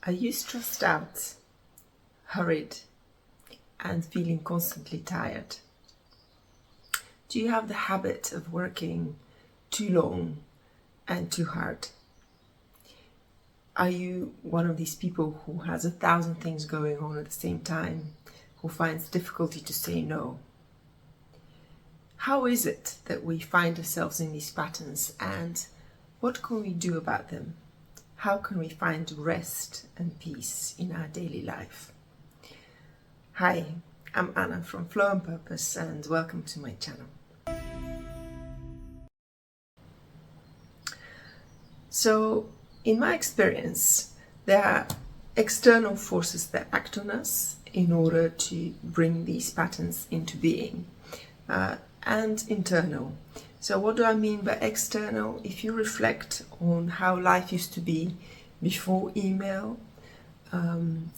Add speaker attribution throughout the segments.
Speaker 1: Are you stressed out, hurried, and feeling constantly tired? Do you have the habit of working too long and too hard? Are you one of these people who has 1,000 things going on at the same time, who finds difficulty to say no? How is it that we find ourselves in these patterns, and what can we do about them? How can we find rest and peace in our daily life? Hi, I'm Anna from Flow and Purpose, and welcome to my channel. So, in my experience, there are external forces that act on us in order to bring these patterns into being, and internal. So what do I mean by external? If you reflect on how life used to be before email,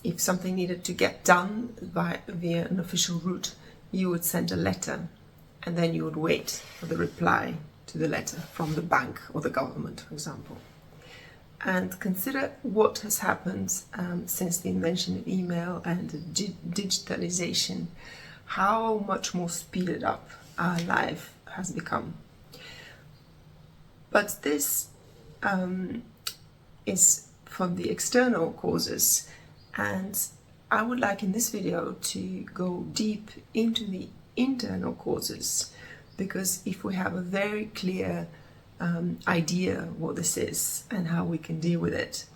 Speaker 1: if something needed to get done via an official route, you would send a letter and then you would wait for the reply to the letter from the bank or the government, for example. And consider what has happened since the invention of email and digitalization, how much more speeded up our life has become. But this is from the external causes, and I would like in this video to go deep into the internal causes, because if we have a very clear idea what this is and how we can deal with it,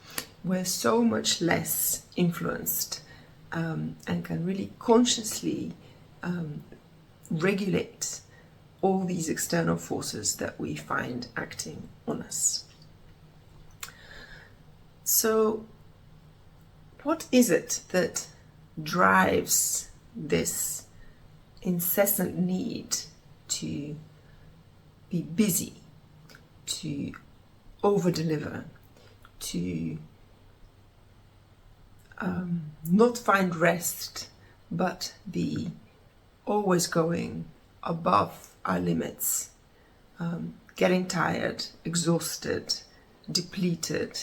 Speaker 1: we're so much less influenced and can really consciously regulate all these external forces that we find acting on us. So, what is it that drives this incessant need to be busy, to over-deliver, to not find rest, but be always going above our limits, getting tired, exhausted, depleted,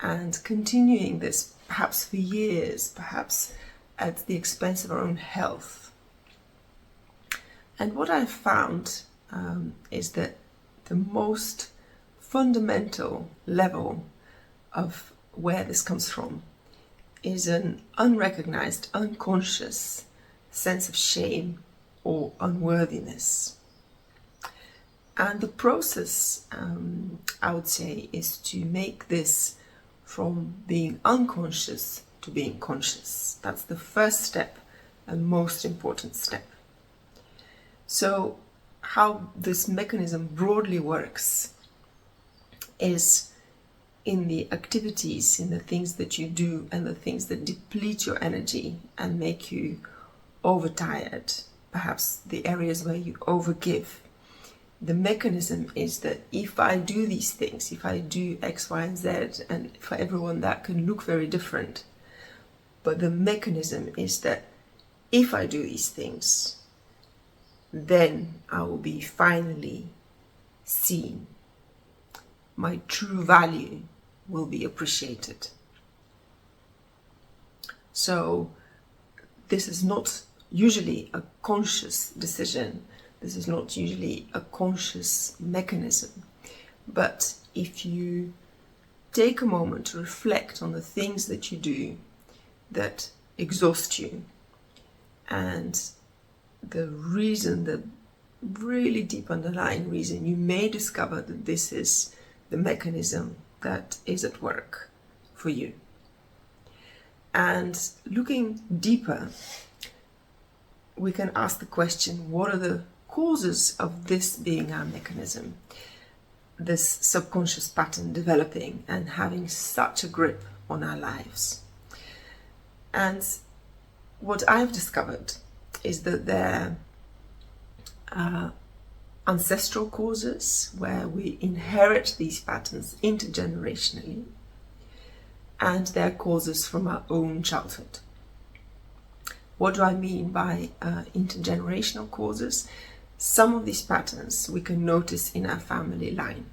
Speaker 1: and continuing this perhaps for years, perhaps at the expense of our own health? And what I've found is that the most fundamental level of where this comes from is an unrecognized, unconscious sense of shame or unworthiness. And the process, I would say, is to make this from being unconscious to being conscious. That's the first step and most important step. So how this mechanism broadly works is in the activities, in the things that you do and the things that deplete your energy and make you overtired, perhaps the areas where you overgive. The mechanism is that if I do these things, if I do X, Y, and Z, and for everyone that can look very different, but the mechanism is that if I do these things, then I will be finally seen. My true value will be appreciated. So this is not usually a conscious decision. This is not usually a conscious mechanism. But if you take a moment to reflect on the things that you do that exhaust you, and the reason, the really deep underlying reason, you may discover that this is the mechanism that is at work for you. And looking deeper, we can ask the question, what are the causes of this being our mechanism, this subconscious pattern developing and having such a grip on our lives? And what I've discovered is that there are ancestral causes where we inherit these patterns intergenerationally, and there are causes from our own childhood. What do I mean by intergenerational causes? Some of these patterns we can notice in our family line.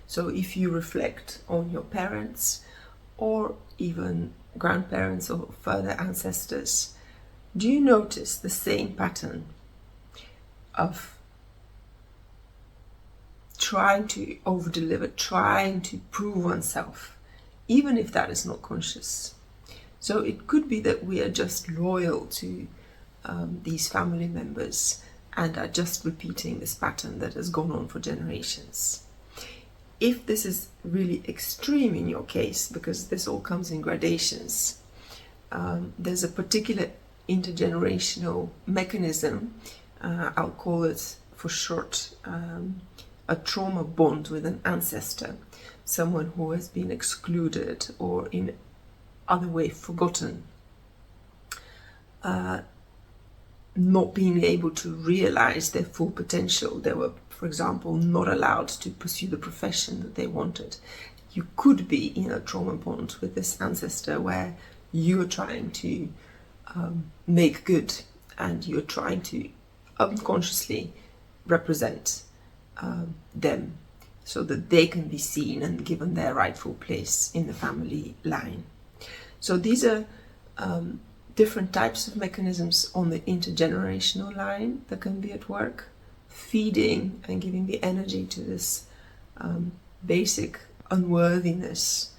Speaker 1: So if you reflect on your parents, or even grandparents or further ancestors, do you notice the same pattern of trying to over-deliver, trying to prove oneself, even if that is not conscious? So it could be that we are just loyal to these family members and are just repeating this pattern that has gone on for generations. If this is really extreme in your case, because this all comes in gradations, there's a particular intergenerational mechanism, I'll call it for short, a trauma bond with an ancestor, someone who has been excluded or in other way forgotten, not being able to realize their full potential. They were, for example, not allowed to pursue the profession that they wanted. You could be in a trauma bond with this ancestor where you're trying to make good, and you're trying to unconsciously represent them so that they can be seen and given their rightful place in the family line. So these are different types of mechanisms on the intergenerational line that can be at work, feeding and giving the energy to this basic unworthiness,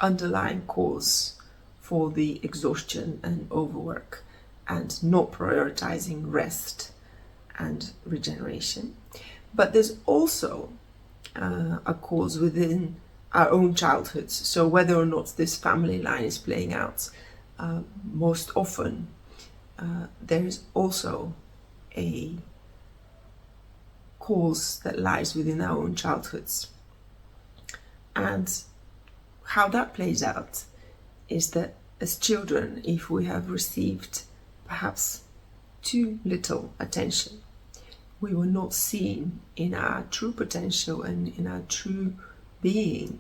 Speaker 1: underlying cause for the exhaustion and overwork, and not prioritizing rest and regeneration. But there's also a cause within our own childhoods. So whether or not this family line is playing out, most often there is also a cause that lies within our own childhoods. And how that plays out is that as children, if we have received perhaps too little attention, we were not seen in our true potential and in our true being.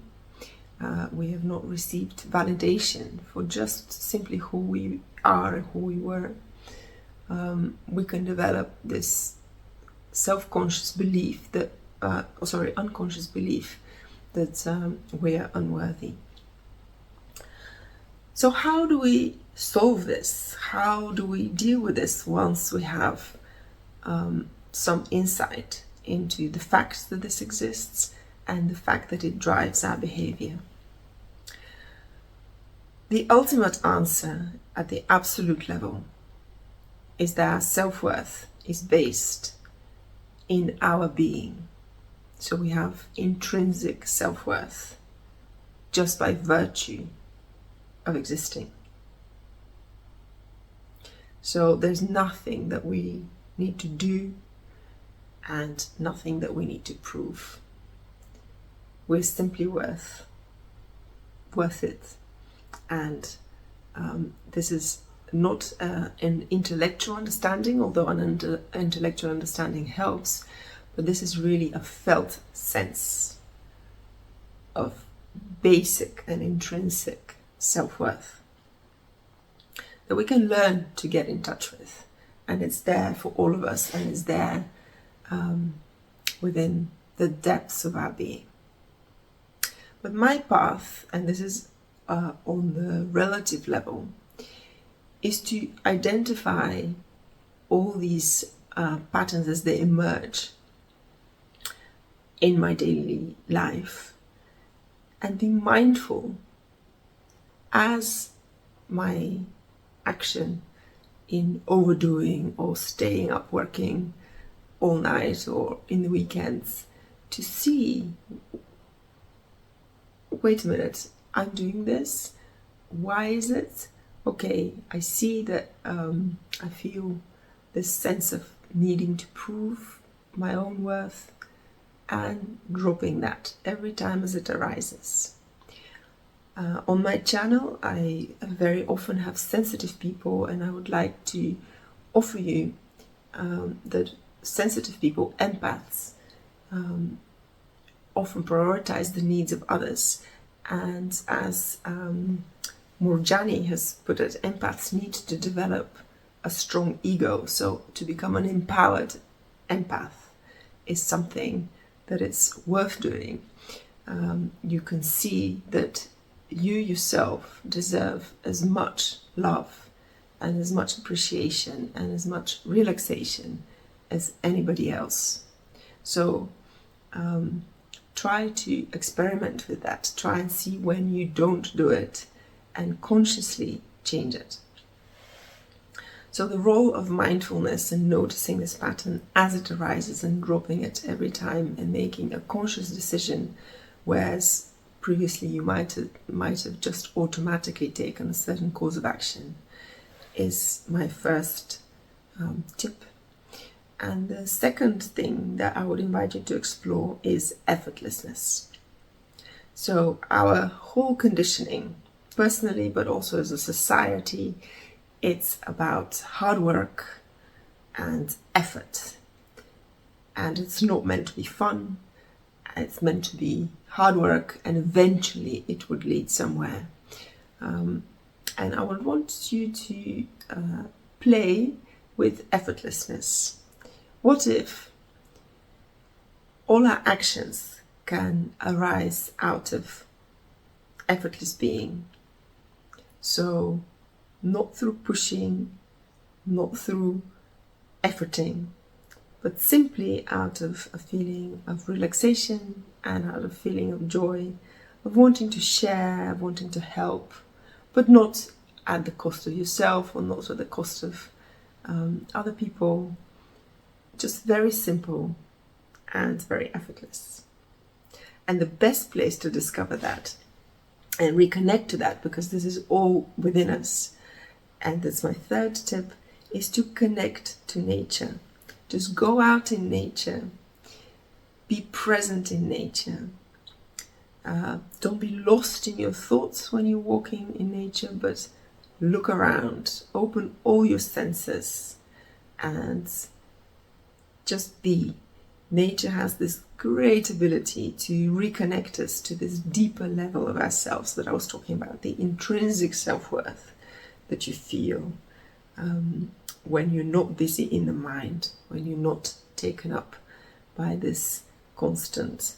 Speaker 1: We have not received validation for just simply who we are and who we were. We can develop this unconscious belief that we are unworthy. So how do we solve this? How do we deal with this once we have some insight into the fact that this exists and the fact that it drives our behavior? The ultimate answer at the absolute level is that our self-worth is based in our being. So we have intrinsic self-worth just by virtue of existing. So there's nothing that we need to do and nothing that we need to prove. We're simply worth it. And this is not an intellectual understanding, although an intellectual understanding helps, but this is really a felt sense of basic and intrinsic self-worth that we can learn to get in touch with. And it's there for all of us, and it's there within the depths of our being. But my path, and this is on the relative level, is to identify all these patterns as they emerge in my daily life and be mindful as my action in overdoing or staying up working all night or in the weekends to see, wait a minute, I'm doing this. Why is it? Okay, I see that I feel this sense of needing to prove my own worth, and dropping that every time as it arises. On my channel, I very often have sensitive people, and I would like to offer you that sensitive people, empaths, often prioritize the needs of others. And as Moorjani has put it, empaths need to develop a strong ego. So to become an empowered empath is something that it's worth doing. you can see that you yourself deserve as much love and as much appreciation and as much relaxation as anybody else. So try to experiment with that. Try and see when you don't do it and consciously change it. So the role of mindfulness and noticing this pattern as it arises and dropping it every time and making a conscious decision, whereas previously you might have just automatically taken a certain course of action, is my first tip. And the second thing that I would invite you to explore is effortlessness. So our whole conditioning, personally but also as a society, it's about hard work and effort. And it's not meant to be fun. It's meant to be hard work, and eventually it would lead somewhere. And I would want you to play with effortlessness. What if all our actions can arise out of effortless being? So not through pushing, not through efforting, but simply out of a feeling of relaxation and out of a feeling of joy, of wanting to share, of wanting to help, but not at the cost of yourself or not at the cost of other people. Just very simple and very effortless. And the best place to discover that and reconnect to that, because this is all within us, and that's my third tip, is to connect to nature. Just go out in nature. Be present in nature. Don't be lost in your thoughts when you're walking in nature, but look around. Open all your senses and just be. Nature has this great ability to reconnect us to this deeper level of ourselves that I was talking about, the intrinsic self-worth that you feel when you're not busy in the mind, when you're not taken up by this constant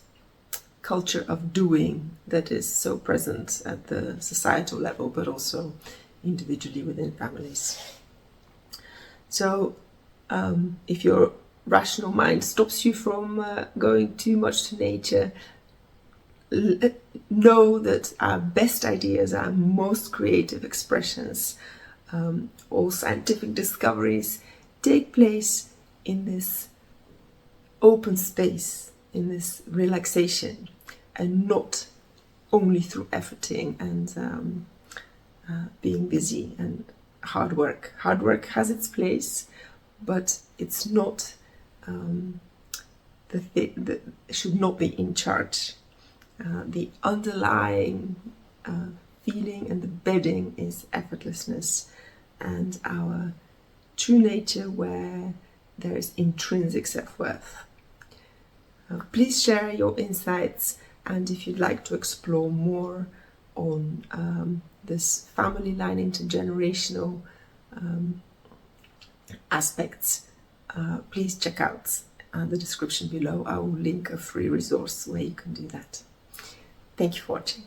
Speaker 1: culture of doing that is so present at the societal level, but also individually within families. So if your rational mind stops you from going too much to nature, know that our best ideas, our most creative expressions, all scientific discoveries take place in this open space, in this relaxation, and not only through efforting and being busy and hard work. Hard work has its place, but it's not the thing that should not be in charge. The underlying feeling and the bedding is effortlessness and our true nature, where there is intrinsic self-worth. Please share your insights, and if you'd like to explore more on this family line intergenerational aspects, please check out the description below. I will link a free resource where you can do that. Thank you for watching.